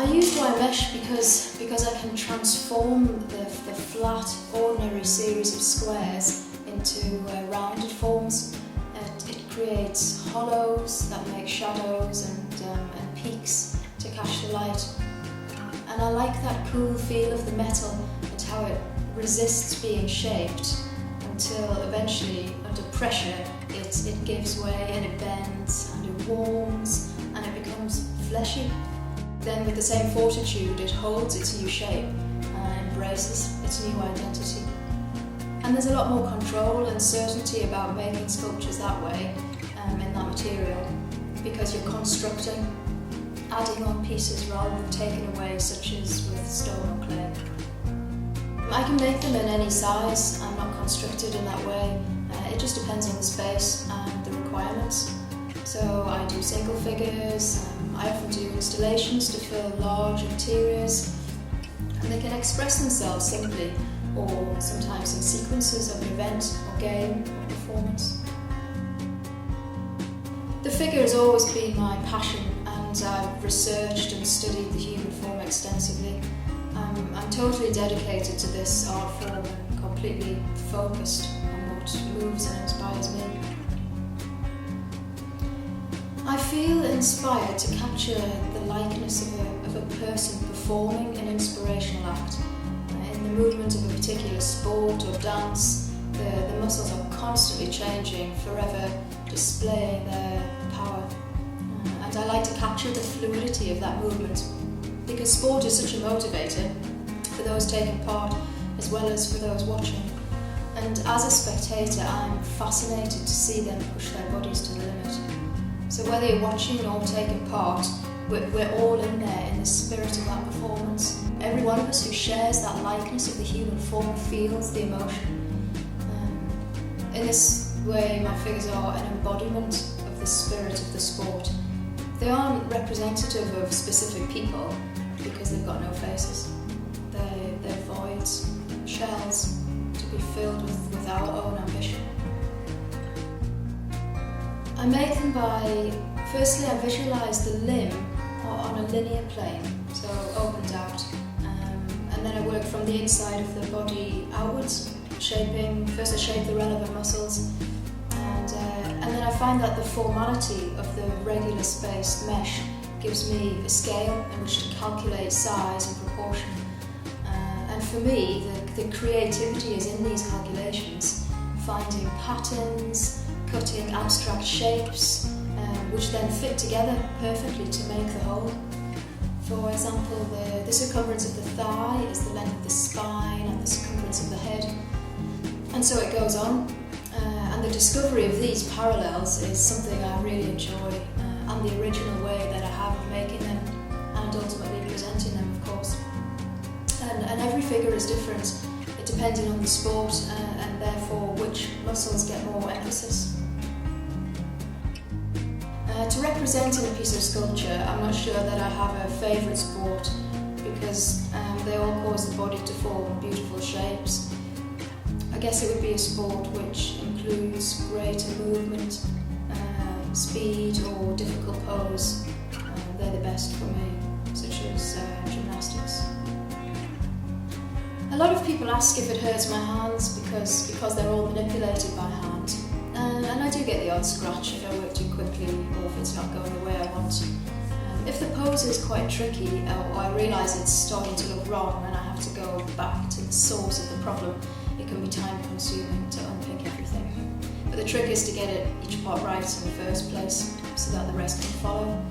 I use dry mesh because I can transform the flat, ordinary series of squares into rounded forms. It creates hollows that make shadows and peaks to catch the light. And I like that cool feel of the metal and how it resists being shaped until eventually, under pressure, it gives way and it bends and it warms and it becomes fleshy. Then with the same fortitude, it holds its new shape and embraces its new identity. And there's a lot more control and certainty about making sculptures that way, in that material, because you're constructing, adding on pieces rather than taking away, such as with stone or clay. I can make them in any size. I'm not constructed in that way. It just depends on the space and the requirements. So I do single figures, I often do installations to fill large interiors, and they can express themselves simply or sometimes in sequences of an event or game or performance. The figure has always been my passion, and I've researched and studied the human form extensively. I'm totally dedicated to this art form and completely focused on what moves and inspires me. I feel inspired to capture the likeness of a person performing an inspirational act. In the movement of a particular sport or dance, the muscles are constantly changing, forever displaying their power. And I like to capture the fluidity of that movement, because sport is such a motivator for those taking part as well as for those watching. And as a spectator, I'm fascinated to see them push their bodies to the limit. So whether you're watching or taking part, we're all in there in the spirit of that performance. Every one of us who shares that likeness of the human form feels the emotion. In this way, my figures are an embodiment of the spirit of the sport. They aren't representative of specific people because they've got no faces. They're voids, shells to be filled with our own ambition. I make them by, firstly I visualise the limb on a linear plane, so opened out, and then I work from the inside of the body outwards, first I shape the relevant muscles, and then I find that the formality of the regular spaced mesh gives me a scale in which to calculate size and proportion. And for me, the creativity is in these calculations, finding patterns, cutting abstract shapes, which then fit together perfectly to make the whole. For example, the circumference of the thigh is the length of the spine and the circumference of the head. And so it goes on. And the discovery of these parallels is something I really enjoy, and the original way that I have of making them and ultimately presenting them, of course. And every figure is different, depending on the sport and therefore which muscles get more emphasis. To represent in a piece of sculpture, I'm not sure that I have a favourite sport, because they all cause the body to form beautiful shapes. I guess it would be a sport which includes greater movement, speed or difficult pose. They're the best for me, such as gymnastics. A lot of people ask if it hurts my hands because they're all manipulated by hand. And I do get the odd scratch if I work too quickly or if it's not going the way I want. If the pose is quite tricky or I realise it's starting to look wrong and I have to go back to the source of the problem, it can be time consuming to unpick everything. But the trick is to get each part right in the first place so that the rest can follow.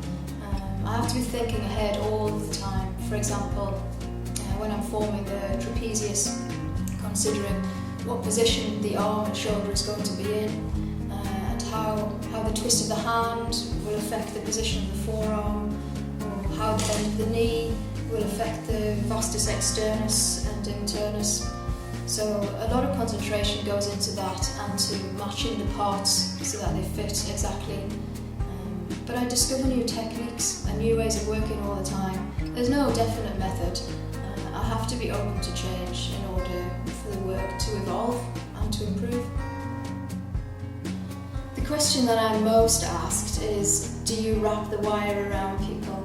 I have to be thinking ahead all of the time. For example, when I'm forming the trapezius, considering what position the arm and shoulder is going to be in, and how the twist of the hand will affect the position of the forearm, or how the bend of the knee will affect the vastus externus and internus. So a lot of concentration goes into that and to matching the parts so that they fit exactly. But I discover new techniques and new ways of working all the time. There's no definite method. I have to be open to change in order for the work to evolve and to improve. The question that I'm most asked is, do you wrap the wire around people?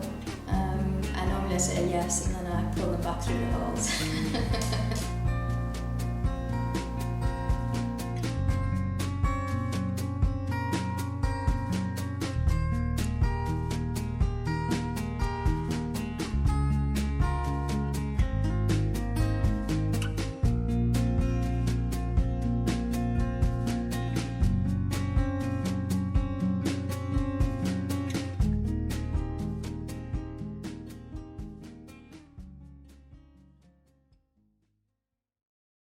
And they say yes, and then I pull them back through the holes.